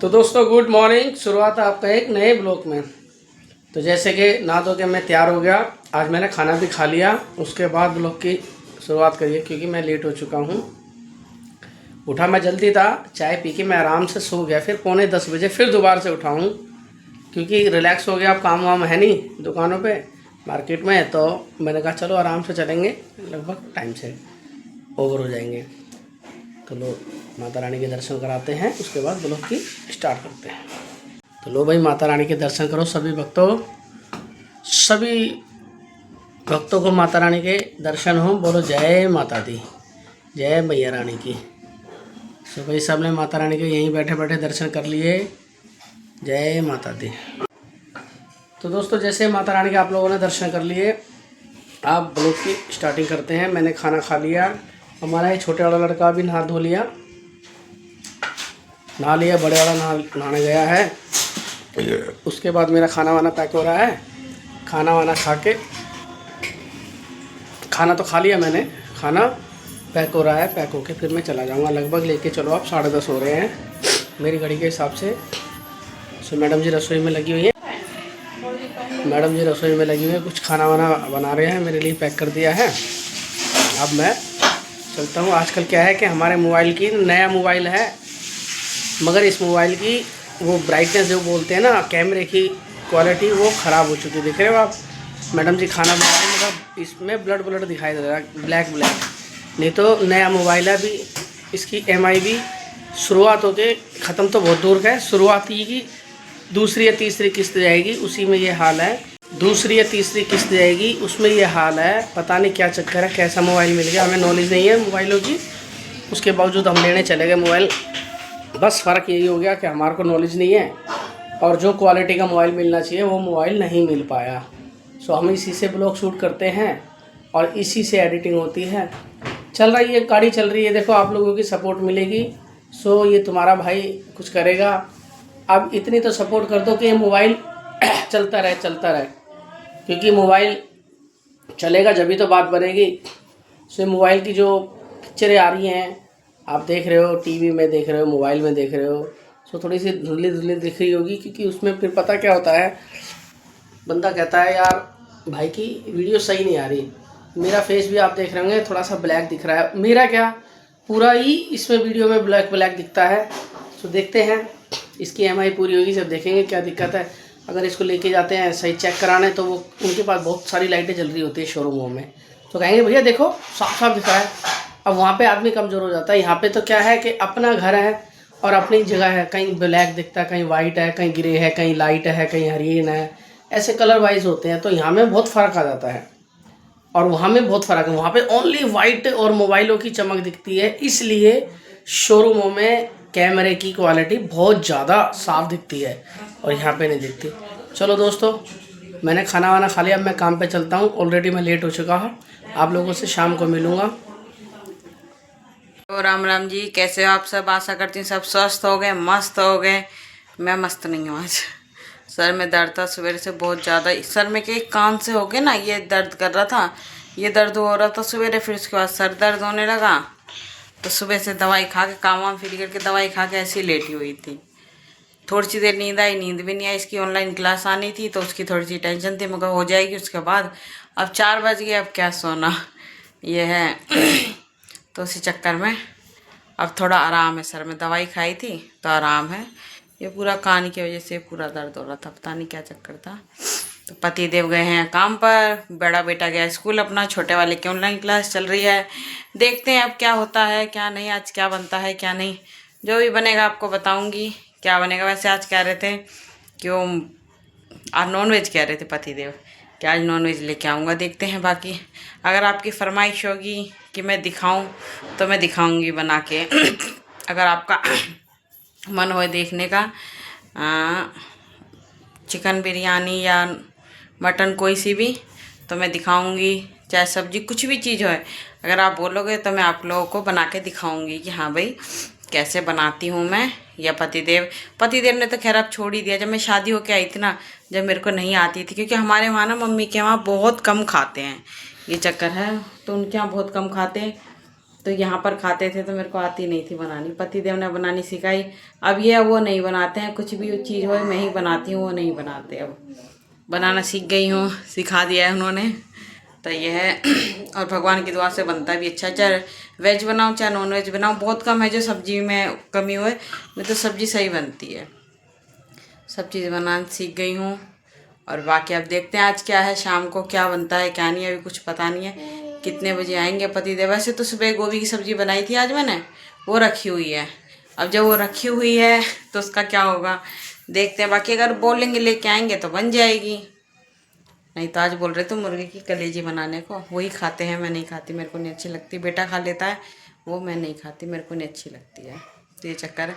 तो दोस्तों good morning. शुरुआत है आपका एक नए ब्लॉग में। तो जैसे कि नहा धो के मैं तैयार हो गया, आज मैंने खाना भी खा लिया, उसके बाद ब्लॉग की शुरुआत करिए क्योंकि मैं लेट हो चुका हूँ। उठा मैं जल्दी था, चाय पी के मैं आराम से सो गया, फिर 9:45 बजे फिर दोबारा से उठा हूँ क्योंकि रिलैक्स हो गया। अब काम वाम है नहीं दुकानों पे मार्केट में, तो मैंने कहा चलो आराम से चलेंगे, लगभग टाइम से ओवर हो जाएंगे। तो लो माता रानी के दर्शन कराते हैं, उसके बाद ब्लॉग की स्टार्ट करते हैं। तो लो भाई माता रानी के दर्शन करो सभी भक्तों को माता रानी के दर्शन हो। बोलो जय माता दी, जय मैया रानी की। सो भाई सब ने माता रानी के यहीं बैठे बैठे दर्शन कर लिए, जय माता दी। तो दोस्तों जैसे माता रानी के आप लोगों ने दर्शन कर लिए, आप ब्लॉग की स्टार्टिंग करते हैं। मैंने खाना खा लिया, हमारा ये छोटे वाला लड़का भी नहा धो लिया, नहा लिया, बड़े वाला नहाने गया है। उसके बाद मेरा खाना वाना पैक हो रहा है। खाना वाना खा के, खाना तो खा लिया मैंने, खाना पैक हो रहा है, पैक होके फिर मैं चला जाऊंगा। लगभग लेके चलो आप 10:30 हो रहे हैं मेरी घड़ी के हिसाब से। सो मैडम जी रसोई में लगी हुई है, कुछ खाना वाना बना रहे हैं, मेरे लिए पैक कर दिया है। अब मैं चलता हूँ। आजकल क्या है कि हमारे मोबाइल की, नया मोबाइल है मगर इस मोबाइल की वो ब्राइटनेस जो बोलते हैं ना, कैमरे की क्वालिटी वो ख़राब हो चुकी है। देख रहे हो आप, मैडम जी खाना बना रहे हैं मतलब इसमें ब्लड दिखाई दे रहा है, ब्लैक। नहीं तो नया मोबाइल है, अभी इसकी EMI भी शुरुआत होके ख़त्म तो बहुत दूर का है, शुरुआती की दूसरी या तीसरी किस्त जाएगी, उसी में ये हाल है। दूसरी या तीसरी किस्त जाएगी, उसमें ये हाल है। पता नहीं क्या चक्कर है, कैसा मोबाइल मिल गया, हमें नॉलेज नहीं है मोबाइलों की, उसके बावजूद हम लेने चले गए मोबाइल। बस फ़र्क यही हो गया कि हमारे को नॉलेज नहीं है और जो क्वालिटी का मोबाइल मिलना चाहिए वो मोबाइल नहीं मिल पाया। सो हम इसी से ब्लॉग शूट करते हैं और इसी से एडिटिंग होती है। चल रही है गाड़ी, चल रही है, देखो आप लोगों की सपोर्ट मिलेगी। सो ये तुम्हारा भाई कुछ करेगा। अब इतनी तो सपोर्ट कर दो कि ये मोबाइल चलता रहे, क्योंकि मोबाइल चलेगा जब ही तो बात बनेगी। सो मोबाइल की जो पिक्चरें आ रही हैं, आप देख रहे हो, टीवी में देख रहे हो, मोबाइल में देख रहे हो, सो थोड़ी सी धुंधली दिख रही होगी, क्योंकि उसमें फिर पता क्या होता है, बंदा कहता है यार भाई की वीडियो सही नहीं आ रही। मेरा फेस भी आप देख रहे होंगे थोड़ा सा ब्लैक दिख रहा है, मेरा क्या पूरा ही इसमें वीडियो में ब्लैक दिखता है। सो देखते हैं, इसकी EMI पूरी होगी जब देखेंगे क्या दिक्कत है। अगर इसको लेके जाते हैं सही चेक कराने, तो वो उनके पास बहुत सारी लाइटें जल रही होती है शोरूमों में, तो कहेंगे भैया देखो साफ दिख रहा है। अब वहाँ पे आदमी कमज़ोर हो जाता है। यहाँ पे तो क्या है कि अपना घर है और अपनी जगह है, कहीं ब्लैक दिखता है, कहीं वाइट है, कहीं ग्रे है, कहीं लाइट है, कहीं हरीन है, ऐसे कलर वाइज होते हैं। तो यहाँ में बहुत फ़र्क आ जाता है और वहाँ में बहुत फ़र्क है। वहाँ पे ओनली वाइट और मोबाइलों की चमक दिखती है, इसलिए शोरूमों में कैमरे की क्वालिटी बहुत ज़्यादा साफ दिखती है और यहाँ पे नहीं दिखती। चलो दोस्तों, मैंने खाना वाना खा लिया, अब मैं काम पे चलता हूँ। ऑलरेडी मैं लेट हो चुका हूँ, आप लोगों से शाम को मिलूँगा। तो राम राम जी, कैसे हो आप सब? आशा करती हूँ सब स्वस्थ हो गए, मस्त हो गए। मैं मस्त नहीं हूँ आज, सर में दर्द था सवेरे से बहुत ज़्यादा। सर में के कान से हो गया ना, ये दर्द कर रहा था, ये दर्द हो रहा था सवेरे, फिर उसके बाद सर दर्द होने लगा। तो सुबह से दवाई खा के, काम वाम फ्री करके दवाई खा के ऐसी लेटी हुई थी। थोड़ी सी देर नींद आई, नींद भी नहीं आई। इसकी ऑनलाइन क्लास आनी थी तो उसकी थोड़ी सी टेंशन थी, मगर हो जाएगी उसके बाद। अब 4 बज गए, अब क्या सोना, ये है। तो उसी चक्कर में अब थोड़ा आराम है, सर में दवाई खाई थी तो आराम है। ये पूरा कान की वजह से पूरा दर्द हो रहा था, पता नहीं क्या चक्कर था। तो पति देव गए हैं काम पर, बड़ा बेटा गया स्कूल अपना, छोटे वाले की ऑनलाइन क्लास चल रही है। देखते हैं अब क्या होता है क्या नहीं, आज क्या बनता है क्या नहीं। जो भी बनेगा आपको बताऊंगी क्या बनेगा। वैसे आज कह रहे थे क्यों, आज नॉनवेज कह रहे थे पति देव कि आज नॉनवेज लेके आऊँगा। देखते हैं, बाकी अगर आपकी फरमाइश होगी कि मैं दिखाऊं तो मैं दिखाऊंगी बना के। अगर आपका मन हो देखने का, चिकन बिरयानी या मटन कोई सी भी, तो मैं दिखाऊंगी, चाहे सब्जी कुछ भी चीज़ हो। अगर आप बोलोगे तो मैं आप लोगों को बना के दिखाऊंगी कि हाँ भाई कैसे बनाती हूँ मैं। या पतिदेव ने तो खैर अब छोड़ ही दिया। जब मैं शादी होके आई थी ना, जब मेरे को नहीं आती थी, क्योंकि हमारे वहाँ ना मम्मी के वहाँ बहुत कम खाते हैं, ये चक्कर है, तो उनके यहाँ बहुत कम खाते हैं। तो यहाँ पर खाते थे तो मेरे को आती नहीं थी बनानी, पतिदेव ने बनानी सिखाई। अब ये वो नहीं बनाते हैं, कुछ भी चीज़ हो मैं ही बनाती हूँ, वो नहीं बनाते। अब बनाना सीख गई हूँ, सिखा दिया है उन्होंने, तो ये है। और भगवान की दुआ से बनता भी अच्छा, चाहे वेज बनाऊँ चाहे नॉन वेज बनाऊँ। बहुत कम है जो सब्जी में कमी हुए, नहीं तो सब्जी सही बनती है। सब चीज़ बनाना सीख गई हूँ। और बाकी अब देखते हैं आज क्या है, शाम को क्या बनता है क्या नहीं, अभी कुछ पता नहीं है कितने बजे आएंगे पतिदेव। वैसे तो सुबह गोभी की सब्ज़ी बनाई थी आज मैंने, वो रखी हुई है। अब जब वो रखी हुई है तो उसका क्या होगा देखते हैं। बाकी अगर बोलेंगे लेके आएंगे तो बन जाएगी, नहीं तो आज बोल रहे थे मुर्गे की कलेजी बनाने को, वही खाते हैं। मैं नहीं खाती, मेरे को नहीं अच्छी लगती। बेटा खा लेता है वो, मैं नहीं खाती, मेरे को नहीं अच्छी लगती है, तो ये चक्कर है।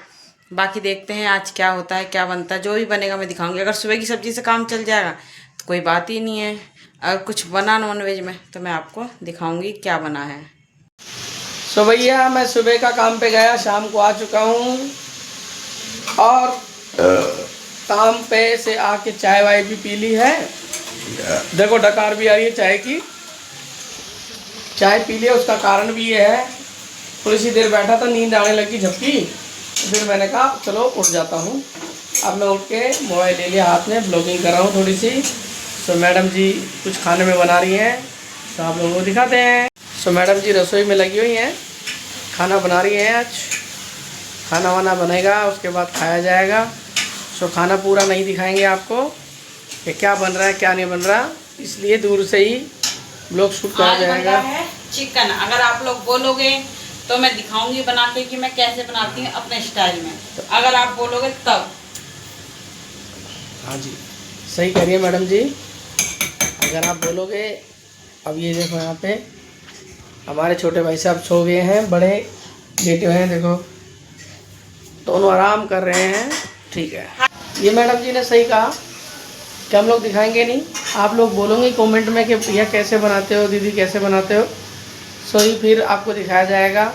बाकी देखते हैं आज क्या होता है क्या बनता है, जो भी बनेगा मैं दिखाऊंगी। अगर सुबह की सब्ज़ी से काम चल जाएगा तो कोई बात ही नहीं है, अगर कुछ बना नॉन वेज में तो मैं आपको दिखाऊंगी क्या बना है। सो भैया मैं सुबह का काम पे गया, शाम को आ चुका हूँ और काम पे से आके चाय वाय भी पी ली है। देखो डकार भी आ रही है चाय की, चाय पी लिया। उसका कारण भी ये है, थोड़ी सी देर बैठा था, नींद आने लगी झपकी, तो फिर मैंने कहा चलो उठ जाता हूँ। अब मैं उठ के मोबाइल ले लिया हाथ में, ब्लॉगिंग कर रहा हूँ थोड़ी सी। सो मैडम जी कुछ खाने में बना रही हैं, तो आप लोगों को दिखाते हैं। सो मैडम जी रसोई में लगी हुई हैं, खाना बना रही हैं। आज खाना वाना बनेगा, उसके बाद खाया जाएगा। सो खाना पूरा नहीं दिखाएंगे आपको कि क्या बन रहा है क्या नहीं बन रहा, इसलिए दूर से ही ब्लॉग शूट करा जाएगा। है चिकन, अगर आप लोग बोलोगे तो मैं दिखाऊंगी बना के कि मैं कैसे बनाती हूँ अपने स्टाइल में, अगर आप बोलोगे तब। हाँ जी सही कह रही है मैडम जी, अगर आप बोलोगे। अब ये देखो यहाँ पे हमारे छोटे भाई साहब सो गए हैं, बड़े लेटे हुए हैं, देखो दोनों आराम कर रहे हैं। ठीक है, ये मैडम जी ने सही कहा कि हम लोग दिखाएंगे नहीं, आप लोग बोलोगे कमेंट में कि भैया कैसे बनाते हो, दीदी कैसे बनाते हो, सो ही फिर आपको दिखाया जाएगा।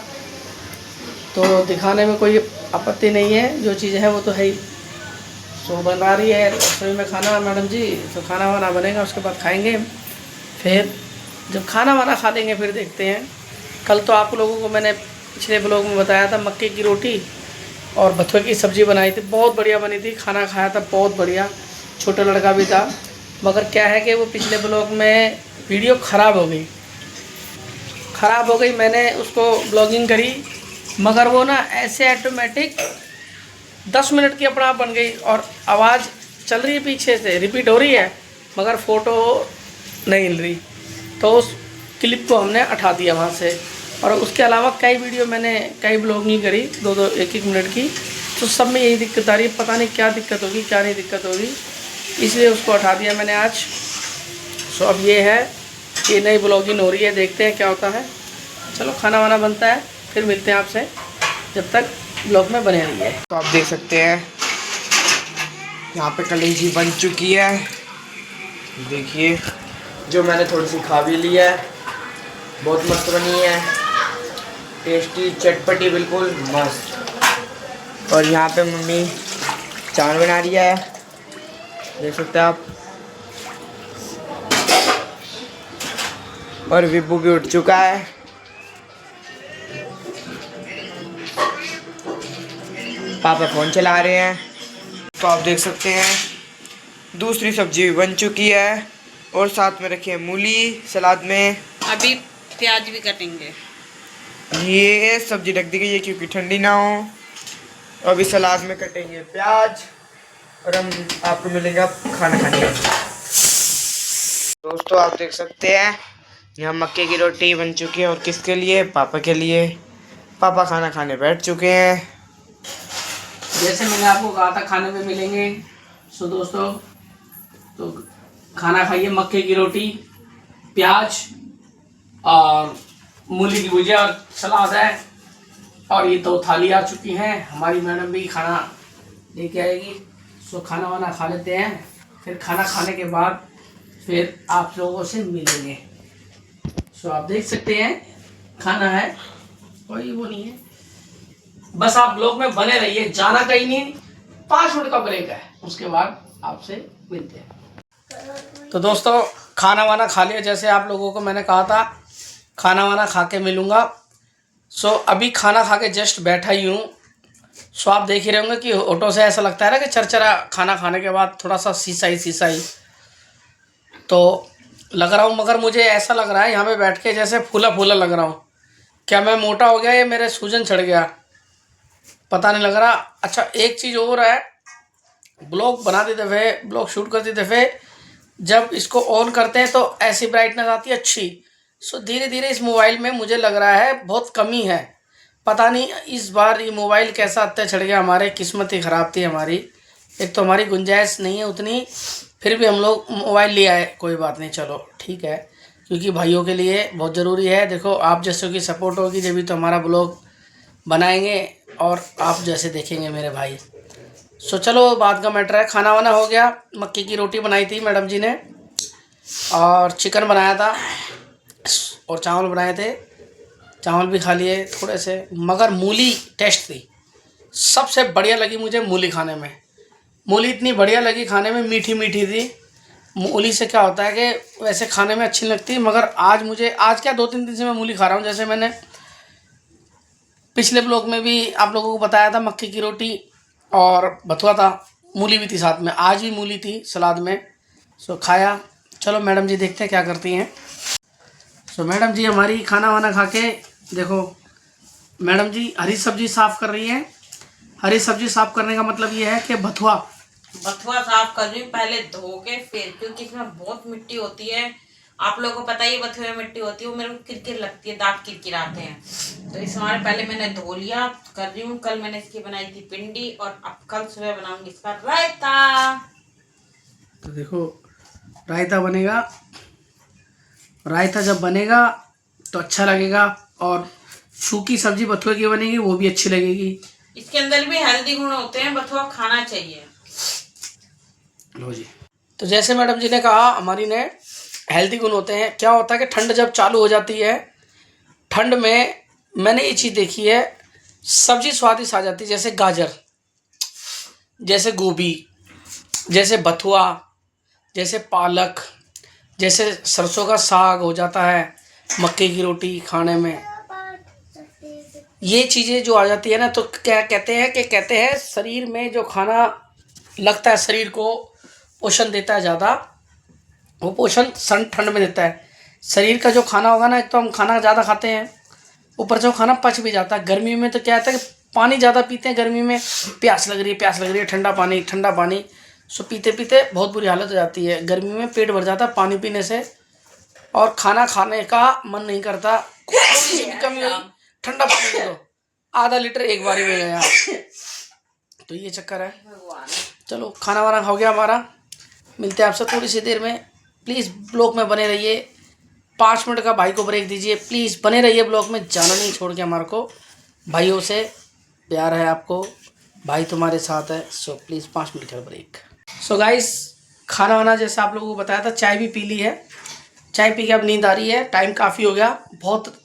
तो दिखाने में कोई आपत्ति नहीं है, जो चीज़ है वो तो है ही। सो बना रही है रसोई में खाना मैडम जी, तो खाना वाना बनेगा, उसके बाद खाएंगे। फिर जब खाना वाना खा लेंगे फिर देखते हैं। कल तो आप लोगों को मैंने पिछले ब्लॉग में बताया था, मक्के की रोटी और बथुए की सब्ज़ी बनाई थी, बहुत बढ़िया बनी थी, खाना खाया था बहुत बढ़िया, छोटा लड़का भी था। मगर क्या है कि वो पिछले ब्लॉग में वीडियो ख़राब हो गई, मैंने उसको ब्लॉगिंग करी, मगर वो ना ऐसे ऑटोमेटिक 10 मिनट की अपना आप बन गई, और आवाज़ चल रही है पीछे से, रिपीट हो रही है, मगर फ़ोटो नहीं हिल रही। तो उस क्लिप को हमने हटा दिया वहाँ से। और उसके अलावा कई वीडियो मैंने कई ब्लॉगिंग करी 2-2 1-1 मिनट की, तो सब में यही दिक्कत आ रही है, पता नहीं क्या दिक्कत होगी क्या नहीं दिक्कत होगी, इसलिए उसको हटा दिया मैंने आज। सो अब ये है कि नई ब्लॉगिंग हो रही है, देखते हैं क्या होता है। चलो खाना वाना बनता है, फिर मिलते हैं आपसे, जब तक ब्लॉग में बने रहिए। तो आप देख सकते हैं यहाँ पे कलेजी बन चुकी है, देखिए, जो मैंने थोड़ी सी खा भी ली है, बहुत मस्त बनी है, टेस्टी चटपटी बिल्कुल मस्त। और यहाँ पे मम्मी चावल बना रही है, देख सकते हैं आप। और विब्बू भी उठ चुका है, पापा फ़ोन चला रहे हैं। तो आप देख सकते हैं दूसरी सब्जी भी बन चुकी है, और साथ में रखी है मूली सलाद में। अभी प्याज भी कटेंगे, ये सब्जी रख दी गई है क्योंकि ठंडी ना हो। अभी सलाद में कटेंगे प्याज, और हम आपको मिलेंगे खाना खाने। दोस्तों आप देख सकते हैं यहाँ मक्के की रोटी बन चुकी है, और किसके लिए? पापा के लिए। पापा खाना खाने बैठ चुके हैं। जैसे मैंने आपको कहा था खाने में मिलेंगे। सो दोस्तों तो खाना खाइए, मक्के की रोटी, प्याज और मूली की भुजिया और सलाद है। और ये तो थाली आ चुकी है, हमारी मैडम भी खाना लेके आएगी। सो खाना वाना खा लेते हैं, फिर खाना खाने के बाद फिर आप लोगों से मिलेंगे। सो आप देख सकते हैं खाना है, कोई वो नहीं है, बस आप ब्लॉग में बने रहिए, जाना कहीं नहीं। 5 मिनट का ब्रेक है, उसके बाद आपसे मिलते हैं। तो दोस्तों खाना वाना खा लिया, जैसे आप लोगों को मैंने कहा था खाना वाना खा के मिलूँगा। सो अभी खाना खा के जस्ट बैठा ही हूँ। सो आप देख ही रहे होंगे कि ऑटो से ऐसा लगता है ना कि चरचरा खाना खाने के बाद थोड़ा सा सीसाई तो लग रहा हूँ, मगर मुझे ऐसा लग रहा है यहाँ पे बैठ के जैसे फूला फूला लग रहा हूँ। क्या मैं मोटा हो गया या मेरे सूजन चढ़ गया, पता नहीं लग रहा। अच्छा एक चीज़ और है, ब्लॉग बनाते दफ़े, ब्लॉग शूट करते दफ़े जब इसको ऑन करते हैं तो ऐसी ब्राइटनेस आती है अच्छी। सो धीरे धीरे इस मोबाइल में मुझे लग रहा है बहुत कमी है। पता नहीं इस बार ये मोबाइल कैसा अत्ते चढ़ गया, हमारे किस्मत ही ख़राब थी हमारी। एक तो हमारी गुंजाइश नहीं है उतनी, फिर भी हम लोग मोबाइल ले आए। कोई बात नहीं, चलो ठीक है, क्योंकि भाइयों के लिए बहुत ज़रूरी है। देखो आप जैसों की सपोर्ट होगी जब भी तो हमारा ब्लॉग बनाएंगे और आप जैसे देखेंगे मेरे भाई। सो चलो बाद का मैटर है। खाना वाना हो गया, मक्की की रोटी बनाई थी मैडम जी ने, और चिकन बनाया था और चावल बनाए थे। चावल भी खा लिए थोड़े से, मगर मूली टेस्ट थी। सबसे बढ़िया लगी मुझे मूली खाने में। मूली इतनी बढ़िया लगी खाने में, मीठी मीठी थी। मूली से क्या होता है कि वैसे खाने में अच्छी लगती, मगर आज क्या 2-3 दिन से मैं मूली खा रहा हूँ। जैसे मैंने पिछले ब्लॉग में भी आप लोगों को बताया था, मक्की की रोटी और भथुआ था, मूली भी थी साथ में। आज भी मूली थी सलाद में, सो खाया। चलो मैडम जी देखते हैं क्या करती हैं। सो मैडम जी हमारी खाना वाना खा के, देखो मैडम जी हरी सब्जी साफ़ कर रही है। हरी सब्जी साफ़ करने का मतलब ये है कि भथुआ साफ कर रही हूँ पहले धो के, फिर क्योंकि इसमें बहुत मिट्टी होती है। आप लोगों को पता ही है बथुए में मिट्टी होती है, वो मेरे को किरकिर लगती है, दांत किरकिराते हैं। तो इस हमारे पहले मैंने धो लिया, कर रही हूँ। कल मैंने इसकी बनाई थी पिंडी और अब कल सुबह बनाऊंगी इसका रायता। तो देखो रायता बनेगा। रायता जब बनेगा तो अच्छा लगेगा, और सूखी सब्जी बथुए की बनेगी वो भी अच्छी लगेगी। इसके अंदर भी हेल्दी गुण होते हैं, बथुआ खाना चाहिए। लो जी, तो जैसे मैडम जी ने कहा हमारी ने हेल्दी गुण होते हैं। क्या होता है कि ठंड जब चालू हो जाती है, ठंड में मैंने ये चीज़ देखी है, सब्जी स्वादिष्ट आ जाती है। जैसे गाजर, जैसे गोभी, जैसे बथुआ, जैसे पालक, जैसे सरसों का साग हो जाता है, मक्के की रोटी खाने में ये चीज़ें जो आ जाती है ना, तो क्या कहते हैं शरीर में जो खाना लगता है, शरीर को पोषण देता है ज़्यादा। वो पोषण ठंड में देता है। शरीर का जो खाना होगा ना, एक तो हम खाना ज़्यादा खाते हैं, ऊपर से वो खाना पच भी जाता है। गर्मी में तो क्या होता है कि पानी ज़्यादा पीते हैं, गर्मी में प्यास लग रही है, ठंडा पानी सो पीते पीते बहुत बुरी हालत हो जाती है। गर्मी में पेट भर जाता है पानी पीने से, और खाना खाने का मन नहीं करता। कुछ भी कमी हुई ठंडा पानी दे दो, आधा लीटर एक बारी में गया। तो ये चक्कर है। चलो खाना वाना हो गया हमारा, मिलते हैं आपसे थोड़ी सी देर में। प्लीज़ ब्लॉग में बने रहिए। 5 मिनट का भाई को ब्रेक दीजिए, प्लीज़ बने रहिए ब्लॉग में, जाना नहीं छोड़ के। हमारे को भाइयों से प्यार है, आपको भाई तुम्हारे साथ है। सो प्लीज़ 5 मिनट का ब्रेक। सो गाइस खाना वाना जैसे आप लोगों को बताया था, चाय भी पी ली है। चाय पी के अब नींद आ रही है, टाइम काफ़ी हो गया, बहुत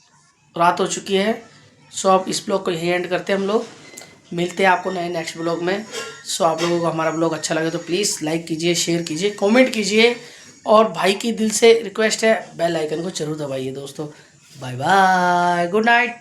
रात हो चुकी है। सो अब इस ब्लॉग को यहीं एंड करते हैं हम लोग। मिलते हैं आपको नए नेक्स्ट ब्लॉग में। सो आप लोगों को हमारा ब्लॉग अच्छा लगे तो प्लीज़ लाइक कीजिए, शेयर कीजिए, कमेंट कीजिए, और भाई की दिल से रिक्वेस्ट है बेल आइकन को जरूर दबाइए दोस्तों। Bye bye, good night.